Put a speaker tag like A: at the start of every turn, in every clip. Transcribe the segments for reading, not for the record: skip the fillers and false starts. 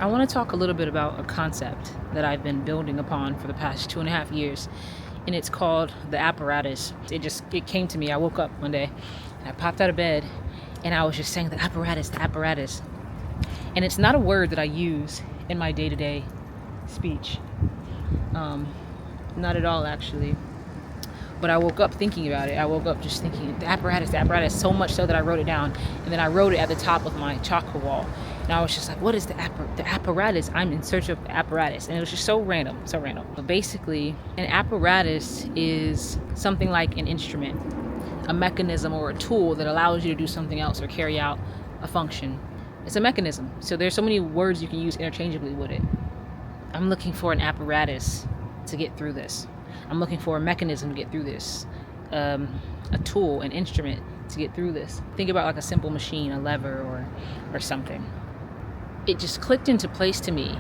A: I want to talk a little bit about a concept that I've been building upon for the past 2.5 years, and it's called the apparatus. It came to me. I woke up one day and I popped out of bed and I was just saying the apparatus, the apparatus. And it's not a word that I use in my day-to-day speech. Not at all, actually. But I woke up thinking about it. I woke up just thinking the apparatus, so much so that I wrote it down. And then I wrote it at the top of my chalk wall. And I was just like, what is the apparatus? I'm in search of the apparatus. And it was just so random. But basically, an apparatus is something like an instrument, a mechanism or a tool that allows you to do something else or carry out a function. It's a mechanism. So there's so many words you can use interchangeably with it. I'm looking for an apparatus to get through this. I'm looking for a mechanism to get through this, a tool, an instrument to get through this. Think about like a simple machine, a lever or something. It just clicked into place to me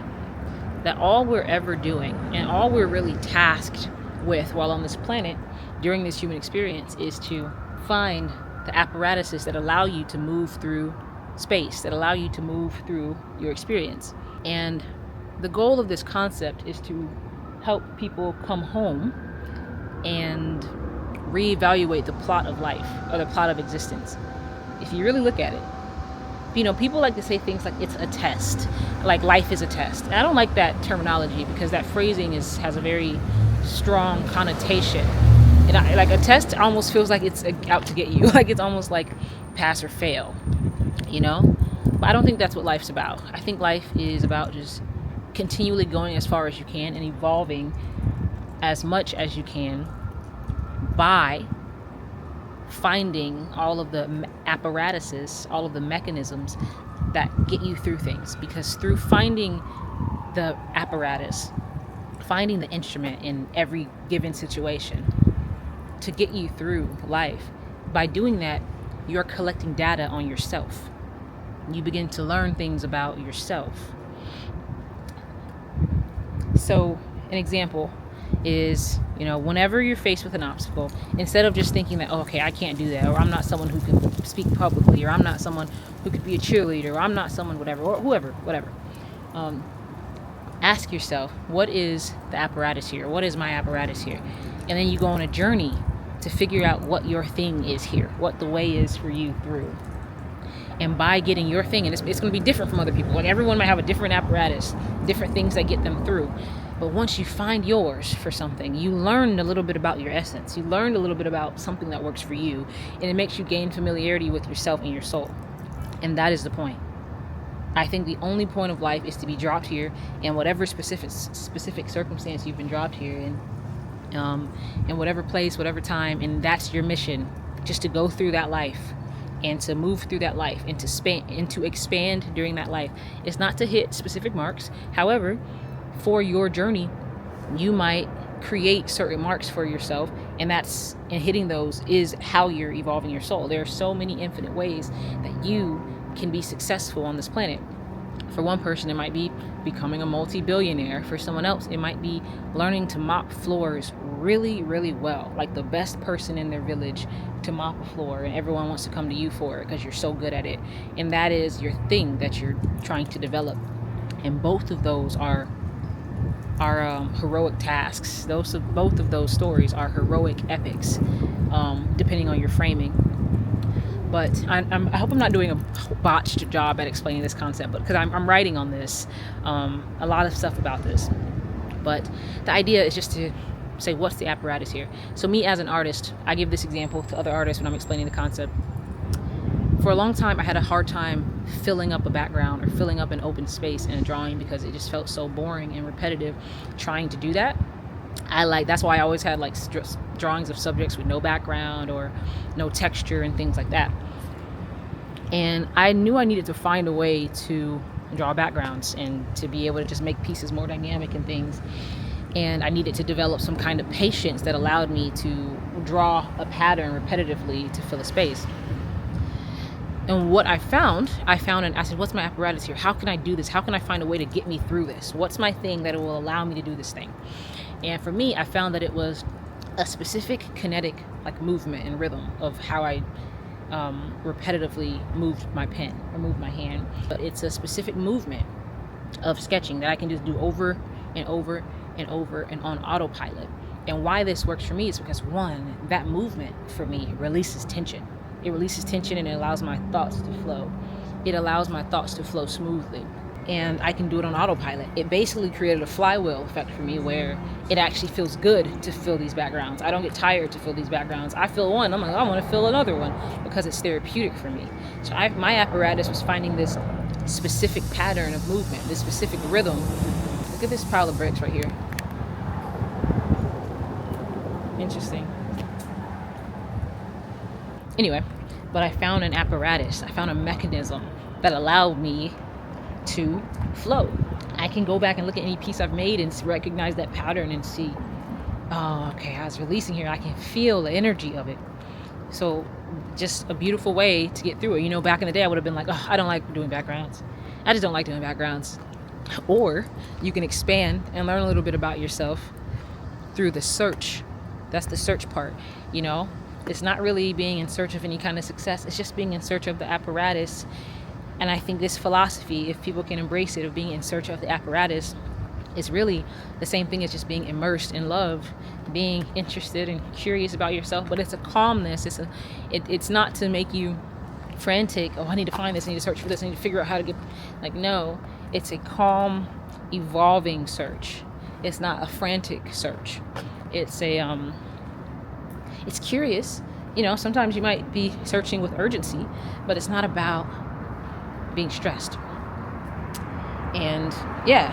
A: that all we're ever doing and all we're really tasked with while on this planet during this human experience is to find the apparatuses that allow you to move through space, that allow you to move through your experience. And the goal of this concept is to help people come home and reevaluate the plot of life or the plot of existence. If you really look at it, people like to say things like it's a test, like life is a test. And I don't like that terminology because that phrasing has a very strong connotation. And like a test almost feels like it's out to get you, like it's almost like pass or fail, But I don't think that's what life's about. I think life is about just continually going as far as you can and evolving as much as you can by finding all of the apparatuses, all of the mechanisms that get you through things. Because through finding the apparatus, finding the instrument in every given situation to get you through life, by doing that, you're collecting data on yourself. You begin to learn things about yourself. So an example is, whenever you're faced with an obstacle, instead of just thinking that, okay, I can't do that, or I'm not someone who can speak publicly, or I'm not someone who could be a cheerleader, or I'm not someone whatever, ask yourself, what is the apparatus here? What is my apparatus here? And then you go on a journey to figure out what your thing is here, what the way is for you through. And by getting your thing, and it's going to be different from other people, and everyone might have a different apparatus, different things that get them through. But once you find yours for something, you learn a little bit about your essence. You learned a little bit about something that works for you, and it makes you gain familiarity with yourself and your soul. And that is the point. I think the only point of life is to be dropped here in whatever specific circumstance you've been dropped here in whatever place, whatever time, and that's your mission, just to go through that life. And to move through that life and to expand during that life. It's not to hit specific marks. However, for your journey, you might create certain marks for yourself, and hitting those is how you're evolving your soul. There are so many infinite ways that you can be successful on this planet. For one person, it might be becoming a multi-billionaire. For someone else, it might be learning to mop floors really, really well, like the best person in their village to mop a floor, and everyone wants to come to you for it because you're so good at it. And that is your thing that you're trying to develop. And both of those are heroic tasks. Both of those stories are heroic epics, depending on your framing. But I hope I'm not doing a botched job at explaining this concept, but because I'm writing on this, a lot of stuff about this. But the idea is just to say, what's the apparatus here? So me as an artist, I give this example to other artists when I'm explaining the concept. For a long time, I had a hard time filling up a background or filling up an open space in a drawing because it just felt so boring and repetitive trying to do that. That's why I always had drawings of subjects with no background or no texture and things like that. And I knew I needed to find a way to draw backgrounds and to be able to just make pieces more dynamic and things. And I needed to develop some kind of patience that allowed me to draw a pattern repetitively to fill a space. And what I found, and I said, what's my apparatus here? How can I do this? How can I find a way to get me through this? What's my thing that will allow me to do this thing? And for me, I found that it was a specific kinetic movement and rhythm of how I repetitively moved my pen or moved my hand. But it's a specific movement of sketching that I can just do over and over and over and on autopilot. And why this works for me is because, one, that movement for me releases tension. It releases tension and it allows my thoughts to flow. It allows my thoughts to flow smoothly. And I can do it on autopilot. It basically created a flywheel effect for me where it actually feels good to fill these backgrounds. I don't get tired to fill these backgrounds. I fill one, I'm like, I want to fill another one because it's therapeutic for me. So my apparatus was finding this specific pattern of movement, this specific rhythm. Look at this pile of bricks right here. Interesting. Anyway, but I found an apparatus. I found a mechanism that allowed me to flow. I can go back and look at any piece I've made and recognize that pattern and see, oh, okay, I was releasing here. I can feel the energy of it. So just a beautiful way to get through it. You know, back in the day, I would have been like, oh, I don't like doing backgrounds. I just don't like doing backgrounds. Or you can expand and learn a little bit about yourself through the search. That's the search part, you know. It's not really being in search of any kind of success. It's just being in search of the apparatus. And I think this philosophy, if people can embrace it, of being in search of the apparatus, is really the same thing as just being immersed in love, being interested and curious about yourself. But it's a calmness. It's not to make you frantic. Oh, I need to find this. I need to search for this. I need to figure out how to get. Like, no, it's a calm, evolving search. It's not a frantic search. It's it's curious. You know, sometimes you might be searching with urgency, but it's not about being stressed. And yeah,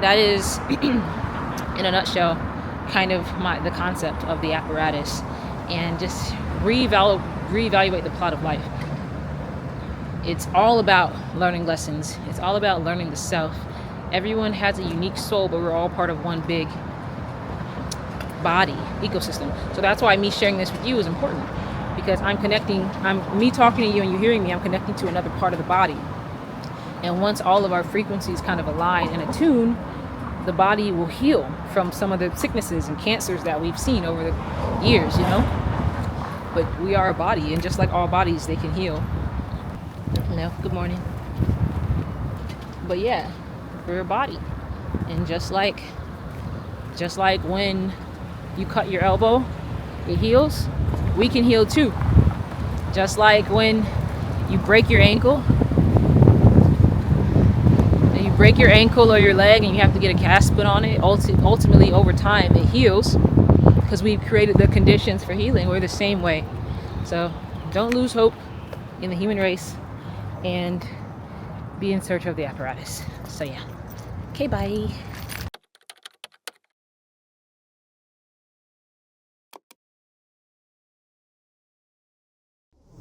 A: that is in a nutshell kind of the concept of the apparatus, and just reevaluate the plot of life. It's all about learning lessons. It's all about learning the self. Everyone has a unique soul, but we're all part of one big body ecosystem. So that's why me sharing this with you is important, because me talking to you and you hearing me, I'm connecting to another part of the body. And once all of our frequencies kind of align and attune, the body will heal from some of the sicknesses and cancers that we've seen over the years, you know. But we are a body, and just like all bodies, they can heal. Hello, good morning. But yeah, we're a body. And just like when you cut your elbow, it heals, we can heal too. Just like when you break your ankle, or your leg and you have to get a cast put on it, ultimately over time it heals, because we've created the conditions for healing. We're the same way. So don't lose hope in the human race and be in search of the apparatus. So yeah. Okay, bye.